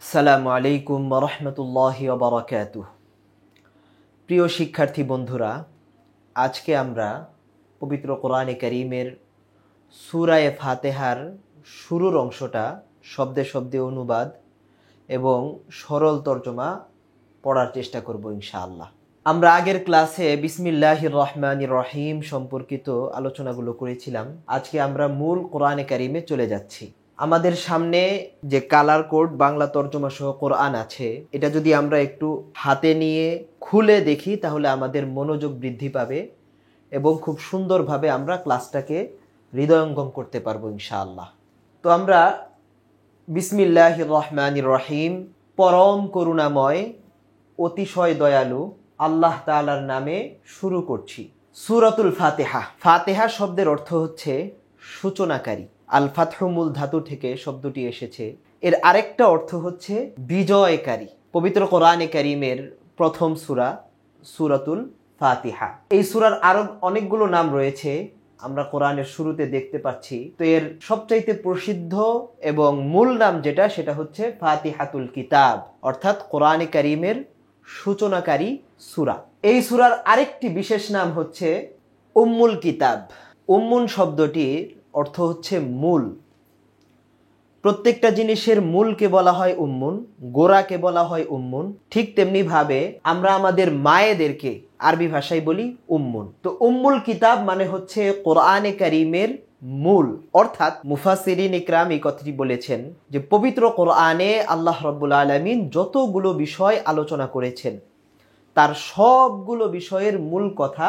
আসসালামু আলাইকুম ওয়া রাহমাতুল্লাহি ওয়া বারাকাতুহু। প্রিয় শিক্ষার্থী বন্ধুরা, আজকে আমরা পবিত্র কোরআনে কারীমের সূরা ফাতিহার শুরুর অংশটা শব্দে শব্দে অনুবাদ এবং সরল তর্জমা পড়ার চেষ্টা করব ইনশাআল্লাহ। আমরা আগের ক্লাসে বিসমিল্লাহির রহমানির রহিম সম্পর্কিত আলোচনাগুলো করেছিলাম। আজকে আমরা মূল কোরআনে কারীমে চলে যাচ্ছি। আমাদের সামনে যে কালার কোড বাংলা তর্জমা সহ কোরআন আছে, এটা যদি আমরা একটু হাতে নিয়ে খুলে দেখি তাহলে আমাদের মনোযোগ বৃদ্ধি পাবে এবং খুব সুন্দরভাবে আমরা ক্লাসটাকে হৃদয়ঙ্গম করতে পারবো ইনশাআল্লাহ। তো আমরা বিসমিল্লাহির রহমানির রহিম, পরম করুণাময় অতিশয় দয়ালু আল্লাহ তাআলার নামে শুরু করছি। সূরাতুল ফাতিহা। ফাতিহা শব্দের অর্থ হচ্ছে সূচনাকারী। আল ফাতহু মূল ধাতু থেকে শব্দটি এসেছে। এর আরেকটা অর্থ হচ্ছে বিজয়কারী। পবিত্র কোরআনে কারীমের প্রথম সূরা সূরাতুল ফাতিহা। এই সূরার আরো অনেকগুলো নাম রয়েছে, আমরা কোরআনের শুরুতে দেখতে পাচ্ছি। তো এর সবচাইতে প্রসিদ্ধ এবং মূল নাম যেটা, সেটা হচ্ছে ফাতিহাতুল কিতাব, অর্থাৎ কোরআনে কারীমের সূচনাকারী সূরা। এই সূরার আরেকটি বিশেষ নাম হচ্ছে উম্মুল কিতাব। উম্মুন শব্দটির অর্থ হচ্ছে মূল। প্রত্যেকটা জিনিসের মূলকে বলা হয় উম্মুন, গোড়াকে বলা হয় উম্মুন। ঠিক তেমনি ভাবে আমরা আমাদের মায়েদেরকে আরবি ভাষায় বলি উম্মুন। তো উম্মুল কিতাব মানে হচ্ছে কোরআনে কারীমের মূল। অর্থাৎ মুফাসসিরিন ইকরাম এই কথাটি বলেছেন যে পবিত্র কোরআনে আল্লাহ রাব্বুল আলামিন যতগুলো বিষয় আলোচনা করেছেন তার সবগুলো বিষয়ের মূল কথা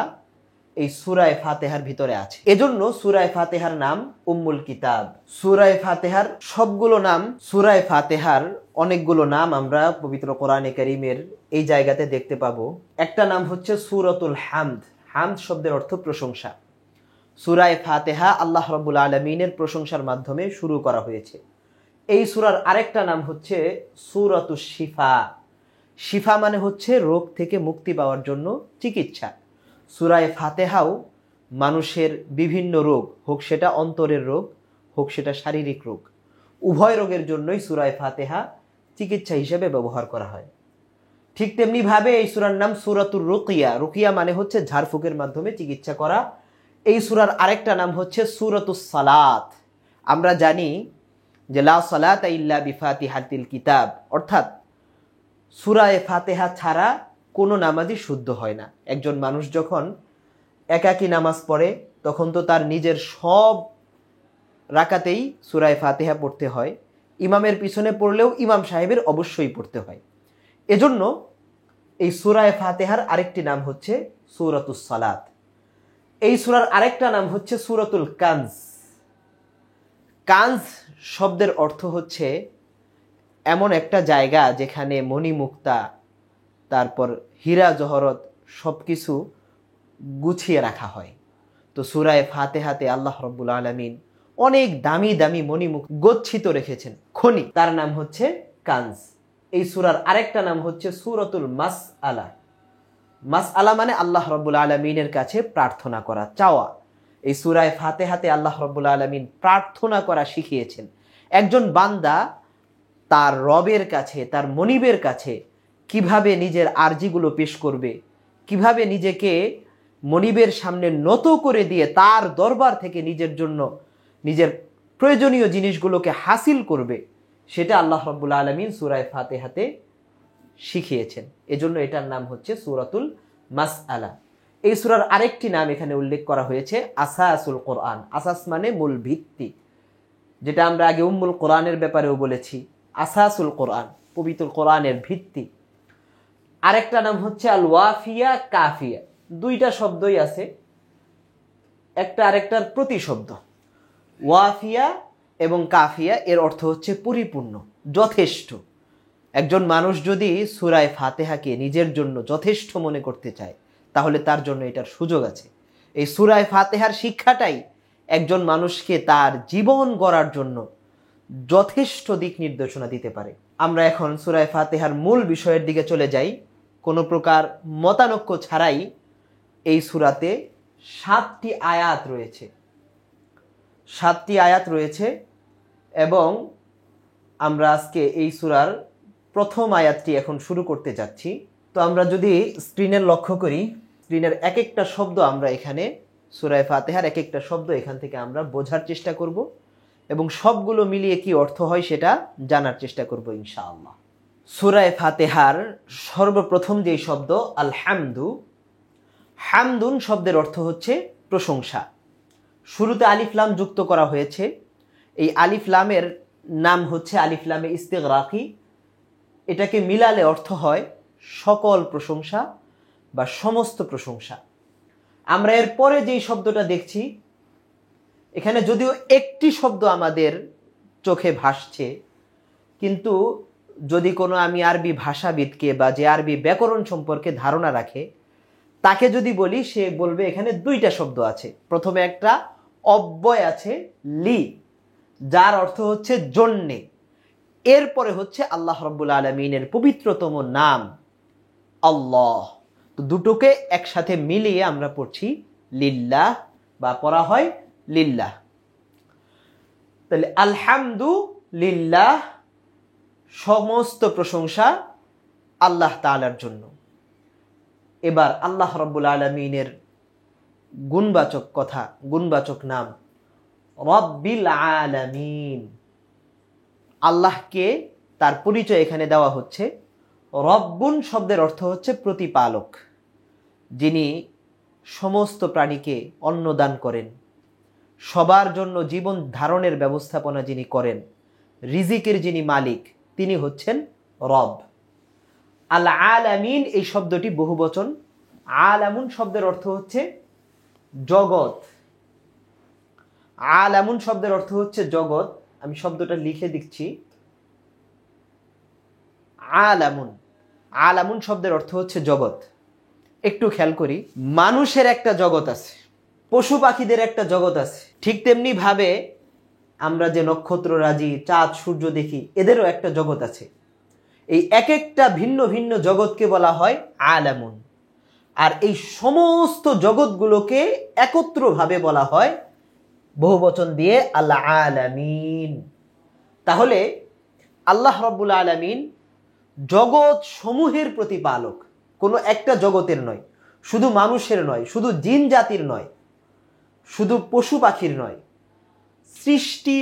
এই সূরা ফাতিহার ভিতরে আছে। এজন্য সূরা ফাতিহার নাম উম্মুল কিতাব। সূরা ফাতিহার সবগুলো নাম, সূরা ফাতিহার অনেকগুলো নাম আমরা পবিত্র কোরআনে কারীমের এই জায়গাতে দেখতে পাবো। একটা নাম হচ্ছে সূরাতুল হামদ। হামদ শব্দের অর্থ প্রশংসা। সূরা ফাতিহা আল্লাহ রাব্বুল আলামিনের প্রশংসার মাধ্যমে শুরু করা হয়েছে। এই সূরার আরেকটা নাম হচ্ছে সূরাতুশ শিফা। শিফা মানে হচ্ছে রোগ থেকে মুক্তি পাওয়ার জন্য চিকিৎসা। সূরা ফাতিহাও মানুষের বিভিন্ন রোগ, হোক সেটা অন্তরের রোগ, হোক সেটা শারীরিক রোগ, উভয় রোগের জন্যই সূরা ফাতিহা চিকিৎসা হিসেবে ব্যবহার করা হয়। ঠিক তেমনি ভাবে এই সূরার নাম সূরাতুর রুকিয়া। রুকিয়া মানে হচ্ছে ঝাড়ফুঁকের মাধ্যমে চিকিৎসা করা। এই সূরার আরেকটা নাম হচ্ছে সূরাতুস সালাত। আমরা জানি যে লা সালাতা ইল্লা বিফাতিহাতিল কিতাব, অর্থাৎ সূরা ফাতিহা ছাড়া কোনো নামাজই শুদ্ধ হয় না। একজন মানুষ যখন একাকী নামাজ পড়ে তখন তো তার নিজের সব রাকাতেই সূরা ফাতিহা পড়তে হয়। ইমামের পিছনে পড়লেও ইমাম সাহেবের অবশ্যই পড়তে হয়। এজন্য এই সূরা ফাতিহার আরেকটি নাম হচ্ছে সূরাতুস সালাত। এই সূরার আরেকটা নাম হচ্ছে সূরাতুল কানজ। কানজ শব্দের অর্থ হচ্ছে এমন একটা জায়গা যেখানে মণিমুক্তা, তারপর হীরা জহরত সবকিছু গুছিয়ে রাখা হয়। তো সূরা ফাতিহাতে আল্লাহ রাব্বুল আলামিন অনেক দামি দামি মণিমুক্তা গচ্ছিত রেখেছেন, খনি, তার নাম হচ্ছে কানজ। এই সূরার আরেকটা নাম হচ্ছে সূরাতুল মাসআলা। মাসআলা মানে আল্লাহ রাব্বুল আলামিনের কাছে প্রার্থনা করা, চাওয়া। এই সূরা ফাতিহাতে আল্লাহ রাব্বুল আলামিন প্রার্থনা করা শিখিয়েছেন। একজন বান্দা তার রবের কাছে, তার মনিবের কাছে কিভাবে নিজের আরজিগুলো পেশ করবে, কিভাবে নিজেকে মনিবের সামনে নত করে দিয়ে তার দরবার থেকে নিজের জন্য নিজের প্রয়োজনীয় জিনিসগুলোকে হাসিল করবে, সেটা আল্লাহ রাব্বুল আলামিন সূরা ফাতিহাতে শিখিয়েছেন। এজন্য এটার নাম হচ্ছে সূরাতুল মাসআলা। এই সূরার আরেকটি নাম এখানে উল্লেখ করা হয়েছে আসাসুল কোরআন। আসাস মানে মূল, ভিত্তি, যেটা আমরা আগে উম্মুল কোরআনের ব্যাপারেও বলেছি। আসাসুল কোরআন, পবিত্র কোরআনের ভিত্তি। আরেকটা নাম হচ্ছে আল ওয়াফিয়া কাফিয়া। দুইটা শব্দই আছে, একটা আরেকটার প্রতিশব্দ। ওয়াফিয়া এবং কাফিয়া এর অর্থ হচ্ছে পরিপূর্ণ, যথেষ্ট। একজন মানুষ যদি সূরা ফাতিহাকে নিজের জন্য যথেষ্ট মনে করতে চায় তাহলে তার জন্য এটার সুযোগ আছে। এই সূরা ফাতিহার শিক্ষাটাই একজন মানুষকে তার জীবন গড়ার জন্য যথেষ্ট দিক নির্দেশনা দিতে পারে। আমরা এখন সূরা ফাতিহার মূল বিষয়ের দিকে চলে যাই। কোনো প্রকার মতানৈক্য ছাড়াই এই সূরাতে 7টি আয়াত রয়েছে। 7টি আয়াত রয়েছে এবং আমরা আজকে এই সূরার প্রথম আয়াতটি এখন শুরু করতে যাচ্ছি। তো আমরা যদি স্ক্রিনের লক্ষ্য করি, স্ক্রিনের এক একটা শব্দ আমরা এখানে সূরা ফাতিহার এক একটা শব্দ এখান থেকে আমরা বোঝার চেষ্টা করব এবং সবগুলো মিলিয়ে কি অর্থ হয় সেটা জানার চেষ্টা করব ইনশাআল্লাহ। সূরা ফাতিহার সর্বপ্রথম যে শব্দ আলহামদু, হামদুন শব্দের অর্থ হচ্ছে প্রশংসা। শুরুতে আলিফ লাম যুক্ত করা হয়েছে। এই আলিফ লামের নাম হচ্ছে আলিফ লামে ইস্তিগরাকি। এটাকে মিলালে অর্থ হয় সকল প্রশংসা বা সমস্ত প্রশংসা। আমরা এর পরে যেই শব্দটা দেখছি, এখানে যদিও একটি শব্দ আমাদের চোখে ভাসছে, কিন্তু যদি কোনো আমি আরবি ভাষাবিদকে বা যে আরবি ব্যাকরণ সম্পর্কে ধারণা রাখে তাকে যদি বলি, সে বলবে এখানে দুইটা শব্দ আছে। প্রথমে একটা অব্যয় আছে লি, যার অর্থ হচ্ছে জন্যে। এরপরে হচ্ছে আল্লাহ রাব্বুল আলামিনের পবিত্রতম নাম আল্লাহ। তো দুটোকে একসাথে মিলিয়ে আমরা পড়ছি লিল্লাহ বা পড়া হয় লিল্লাহ। তাহলে আলহামদু লিল্লাহ, সমস্ত প্রশংসা আল্লাহ তাআলার জন্য। এবার আল্লাহ রাব্বুল আলামিনের গুণবাচক কথা, গুণবাচক নাম রব্বিল আলামিন। আল্লাহকে তার পরিচয় এখানে দেওয়া হচ্ছে। রব্বুন শব্দের অর্থ হচ্ছে প্রতিপালক, যিনি সমস্ত প্রাণীকে অন্ন দান করেন, সবার জন্য জীবন ধারণের ব্যবস্থাপনা যিনি করেন, রিজিকের যিনি মালিক, তিনি হচ্ছেন রব। আল আলামিন এই শব্দটি বহুবচন। আলামুন শব্দের অর্থ হচ্ছে জগৎ। আলামুন শব্দের অর্থ হচ্ছে জগৎ। আমি শব্দটা লিখে দিচ্ছি, আলামুন। আলামুন শব্দের অর্থ হচ্ছে জগৎ। একটু খেয়াল করি, মানুষের একটা জগৎ আছে, পশু পাখিদের একটা জগৎ আছে, ঠিক তেমনি ভাবে আমরা যে নক্ষত্ররাজি, চাঁদ, সূর্য দেখি, এদেরও একটা জগৎ আছে। এই এক একটা ভিন্ন ভিন্ন জগৎকে বলা হয় আলামুন। আর এই সমস্ত জগৎগুলোকে একত্রভাবে বলা হয় বহুবচন দিয়ে আল আলামিন। তাহলে আল্লাহ রাব্বুল আলামিন জগৎ সমূহের প্রতিপালক, কোনো একটা জগতের নয়, শুধু মানুষের নয়, শুধু জিন জাতির নয়, শুধু পশু পাখির নয়, সৃষ্টি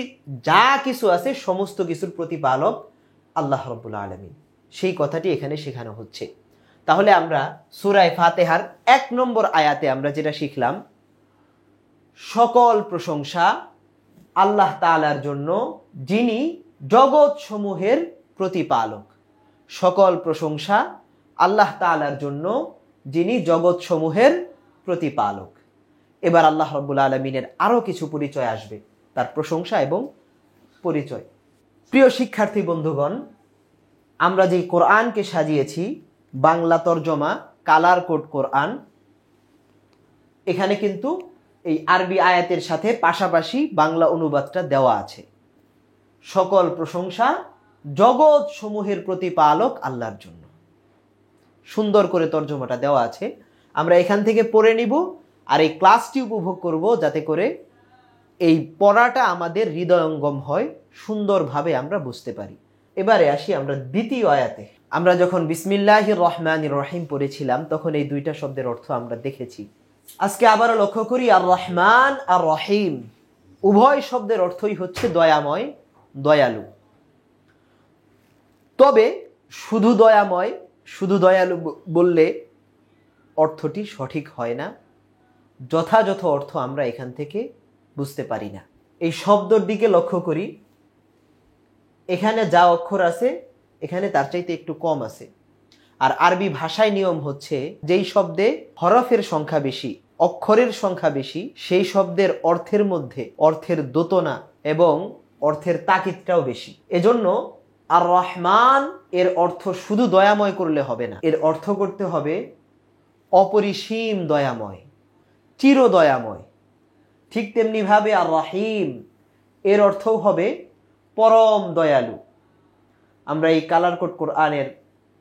যা কিছু আছে সমস্ত কিছুর প্রতিপালক আল্লাহ রাব্বুল আলামিন। সেই কথাটি এখানে শেখানো হচ্ছে। তাহলে আমরা সূরা ফাতিহার 1 নম্বর আয়াতে আমরা যেটা শিখলাম, সকল প্রশংসা আল্লাহ তাআলার জন্য, যিনি জগৎ সমূহের প্রতিপালক। সকল প্রশংসা আল্লাহ তাআলার জন্য, যিনি জগৎ সমূহের প্রতিপালক। এবার আল্লাহ রাব্বুল আলামিনের আরো কিছু পরিচয় আসবে, তার প্রশংসা এবং পরিচয়। প্রিয় শিক্ষার্থী বন্ধুগণ, আমরা যে কোরআনকে সাজিয়েছি, বাংলা তরজমা কালার কোড কোরআন, এখানে কিন্তু এই আরবি আয়াতের সাথে পাশাপাশি বাংলা অনুবাদটা দেওয়া আছে। সকল প্রশংসা জগৎ সমূহের প্রতিপালক আল্লাহর জন্য। সুন্দর করে তরজমাটা দেওয়া আছে, আমরা এখান থেকে পড়ে নিব আর এই ক্লাসটি উপভোগ করব, যাতে করে এই পড়াটা আমাদের হৃদয়ঙ্গম হয়, সুন্দরভাবে আমরা বুঝতে পারি। এবারে আসি আমরা দ্বিতীয় আয়াতে। আমরা যখন বিসমিল্লাহির রহমানির রহিম পড়েছিলাম, তখন এই দুইটা শব্দের অর্থ আমরা দেখেছি। আজকে আবারও লক্ষ্য করি, আর রহমান আর রহিম উভয় শব্দের অর্থই হচ্ছে দয়াময়, দয়ালু। তবে শুধু দয়াময়, শুধু দয়ালু বললে অর্থটি সঠিক হয় না, যথাযথ অর্থ আমরা এখান থেকে বুঝতে পারি না। এই শব্দর দিকে লক্ষ্য করি, এখানে যা অক্ষর আছে এখানে তার চাইতে একটু কম আছে। আর আরবি ভাষায় নিয়ম হচ্ছে, যেই শব্দে হরফের সংখ্যা বেশি, অক্ষরের সংখ্যা বেশি, সেই শব্দের অর্থের মধ্যে অর্থের দোতনা এবং অর্থের তাকিদটাও বেশি। এজন্য আর রহমান এর অর্থ শুধু দয়াময় করলে হবে না, এর অর্থ করতে হবে অপরিসীম দয়াময়, চিরদয়াময়। ঠিক তেমনি ভাবে আর রহিম এর অর্থও হবে পরম দয়ালু। আমরা এই কালার কোড কোরআনের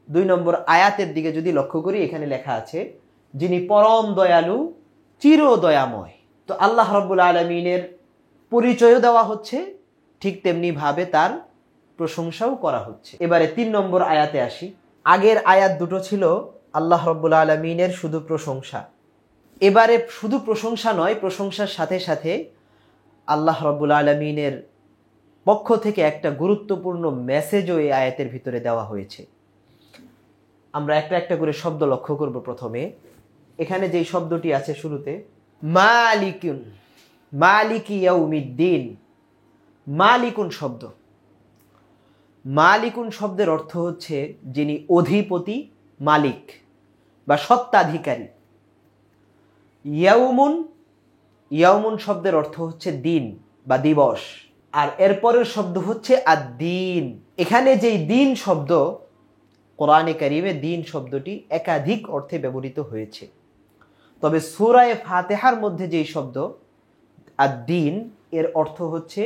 2 নম্বর আয়াতের দিকে যদি লক্ষ্য করি, এখানে লেখা আছে, যিনি পরম দয়ালু, চিরদয়াময়। তো আল্লাহ রাব্বুল আলামিনের পরিচয়ও দেওয়া হচ্ছে, ঠিক তেমনি ভাবে তার প্রশংসাও করা হচ্ছে। এবারে 3 নম্বর আয়াতে আসি। আগের আয়াত দুটো ছিল আল্লাহ রাব্বুল আলামিনের শুধু প্রশংসা। এবারে শুধু প্রশংসা নয়, প্রশংসার সাথে সাথে আল্লাহ রাব্বুল আলামিনের পক্ষ থেকে একটা গুরুত্বপূর্ণ মেসেজও এই আয়াতের ভিতরে দেওয়া হয়েছে। আমরা একটা একটা করে শব্দ লক্ষ্য করব। প্রথমে এখানে যেই শব্দটি আছে শুরুতে, মালিকুন, মালিকি ইয়াউমিদ্দিন। মালিকুন শব্দ, মালিকুন শব্দের অর্থ হচ্ছে যিনি অধিপতি, মালিক বা সত্ত্বাধিকারী। ইয়াউমুন, ইয়াউমুন শব্দের অর্থ হচ্ছে দিন বা দিবস। আর এরপরের শব্দ হচ্ছে আদ-দ্বীন। এখানে যেই দিন শব্দ, কোরআনে কারিমে দিন শব্দটি একাধিক অর্থে ব্যবহৃত হয়েছে। তবে সূরা ফাতিহার মধ্যে যেই শব্দ আদ-দ্বীন, এর অর্থ হচ্ছে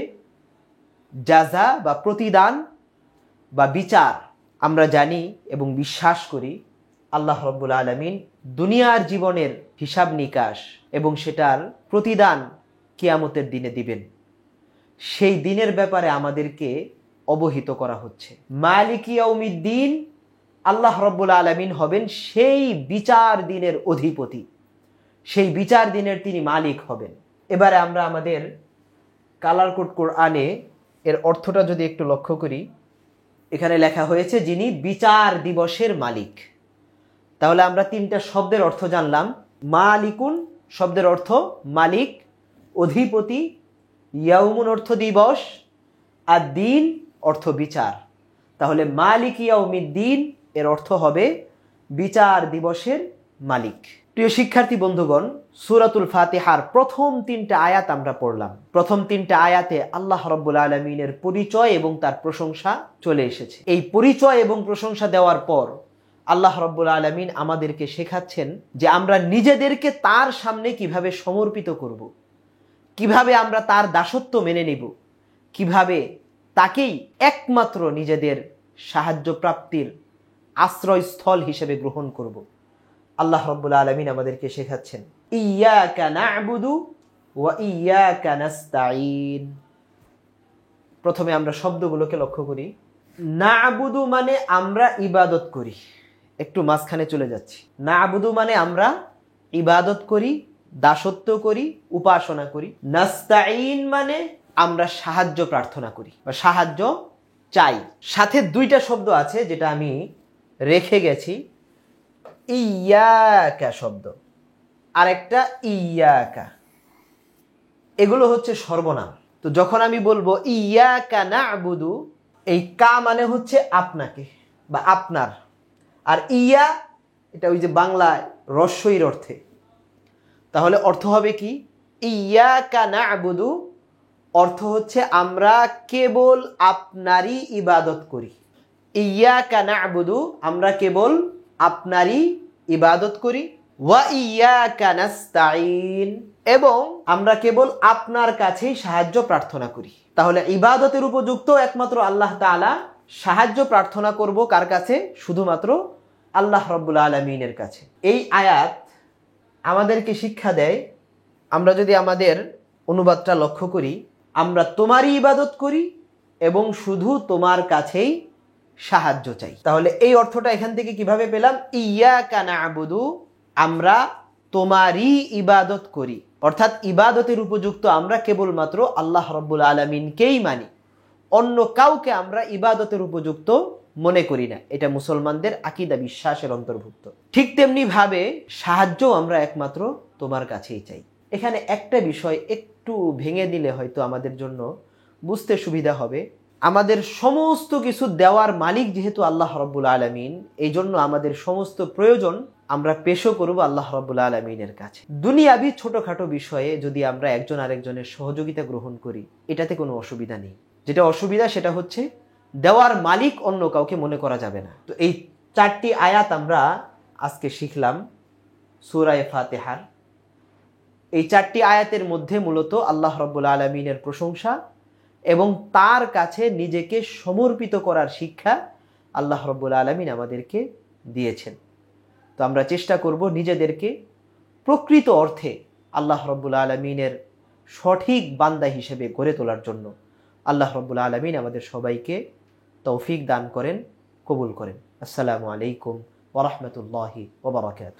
জাযা বা প্রতিদান বা বিচার। আমরা জানি এবং বিশ্বাস করি আল্লাহ রাব্বুল আলামিন দুনিয়ার জীবনের হিসাব নিকাশ এবং সেটার প্রতিদান কিয়ামতের দিনে দিবেন। সেই দিনের ব্যাপারে আমাদেরকে অবহিত করা হচ্ছে। মালিক ইয়াউমিদ্দিন, আল্লাহ রাব্বুল আলামিন হবেন সেই বিচার দিনের অধিপতি, সেই বিচার দিনের তিনি মালিক হবেন। এবারে আমরা আমাদের কালার কোড কোরআনে এর অর্থটা যদি একটু লক্ষ্য করি, এখানে লেখা হয়েছে যিনি বিচার দিবসের মালিক। তাহলে আমরা 3টা শব্দের অর্থ জানলাম। মালিকুন শব্দের অর্থ মালিক, অধিপতি, ইয়াউমুন অর্থ দিবস, আর দিন অর্থ বিচার। তাহলে মালিক ইয়াউমিদ্দিন এর অর্থ হবে বিচার দিবসের মালিক। প্রিয় শিক্ষার্থী বন্ধুগণ, সূরাতুল ফাতিহার প্রথম 3টা আয়াত আমরা পড়লাম। প্রথম 3টা আয়াতে আল্লাহ রাব্বুল আলামিনের পরিচয় এবং তার প্রশংসা চলে এসেছে। এই পরিচয় এবং প্রশংসা দেওয়ার পর আল্লাহ রাব্বুল আলামিন আমাদেরকে শেখাচ্ছেন যে আমরা নিজেদেরকে তার সামনে কিভাবে সমর্পিত করব, কিভাবে আমরা তার দাসত্ব মেনে নেব, কিভাবে তাকেই একমাত্র নিজেদের সাহায্য প্রাপ্তির আশ্রয়স্থল হিসেবে গ্রহণ করব। আল্লাহ রাব্বুল আলামিন আমাদেরকে শেখাচ্ছেন ইয়্যাকা না'বুদু ওয়া ইয়্যাকা নাস্তাঈন। প্রথমে আমরা শব্দগুলোকে লক্ষ্য করি। না'বুদু মানে আমরা ইবাদত করি। একটু মাঝখানে চলে যাচ্ছি। না'বুদু মানে আমরা ইবাদত করি, দাসত্ব করি, উপাসনা করি। নাস্তাঈন মানে আমরা সাহায্য প্রার্থনা করি বা সাহায্য চাই। সাথে 2টা শব্দ আছে যেটা আমি রেখে গেছি। ইয়্যাকা শব্দ আর একটা ইয়্যাকা, এগুলো হচ্ছে সর্বনাম। তো যখন আমি বলবো ইয়্যাকা না'বুদু, এই কা মানে হচ্ছে আপনাকে বা আপনার, আর ইয়া এটা ওই যে বাংলায় রস্বইর অর্থে। তাহলে অর্থ হবে কি? ইয়্যাকা না'বুদু অর্থ হচ্ছে আমরা কেবল আপনারই ইবাদত করি। ইয়্যাকা না'বুদু আমরা কেবল আপনারই ইবাদত করি। ওয়া ইয়্যাকা নাস্তাঈন এবং আমরা কেবল আপনার কাছেই সাহায্য প্রার্থনা করি। তাহলে ইবাদতের উপযুক্ত একমাত্র আল্লাহ তাআলা, সাহায্য প্রার্থনা করব কার কাছে? শুধুমাত্র আল্লাহ রাব্বুল আলামিনের কাছে। এই আয়াত আমাদেরকে শিক্ষা দেয়, আমরা যদি আমাদের অনুবাদটা লক্ষ্য করি, আমরা তোমারই ইবাদত করি এবং শুধু তোমার কাছেই সাহায্য চাই। তাহলে এই অর্থটা এখান থেকে কিভাবে পেলাম? ইয়্যাকা না'বুদু আমরা তোমারই ইবাদত করি, অর্থাৎ ইবাদতের উপযুক্ত আমরা কেবলমাত্র আল্লাহ রাব্বুল আলামিনকেই মানি, অন্য কাউকে আমরা ইবাদতের উপযুক্ত মনে করি না। এটা মুসলমানদের আকীদা বিশ্বাসের অন্তর্ভুক্ত। ঠিক তেমনি ভাবে সাহায্য আমরা একমাত্র তোমার কাছেই চাই। এখানে একটা বিষয় একটু ভেঙে দিলে হয়তো আমাদের জন্য বুঝতে সুবিধা হবে। আমাদের সমস্ত কিছু দেওয়ার মালিক যেহেতু আল্লাহ রাব্বুল আলামিন, এই জন্য আমাদের সমস্ত প্রয়োজন আমরা পেশও করব আল্লাহ রাব্বুল আলামিনের কাছে। দুনিয়াবি ছোটখাটো বিষয়ে যদি আমরা একজন আরেকজনের সহযোগিতা গ্রহণ করি, এটাতে কোনো অসুবিধা নেই। যেটা অসুবিধা সেটা হচ্ছে দেওয়ার মালিক অন্য কাউকে মনে করা যাবে না। তো এই 4টি আয়াত আমরা আজকে শিখলাম সূরা ফাতিহার। এই 4টি আয়াতের মধ্যে মূলত আল্লাহ রাব্বুল আলামিনের প্রশংসা এবং তার কাছে নিজেকে সমর্পিত করার শিক্ষা আল্লাহ রাব্বুল আলামিন আমাদেরকে দিয়েছেন। তো আমরা চেষ্টা করব নিজেদেরকে প্রকৃত অর্থে আল্লাহ রাব্বুল আলামিনের সঠিক বান্দা হিসেবে গড়ে তোলার জন্য। আল্লাহ রাব্বুল আলামিন আমাদের সবাইকে তৌফিক দান করেন, কবুল করেন। আসসালামু আলাইকুম ওয়া রাহমাতুল্লাহি ওয়া বারাকাতুহু।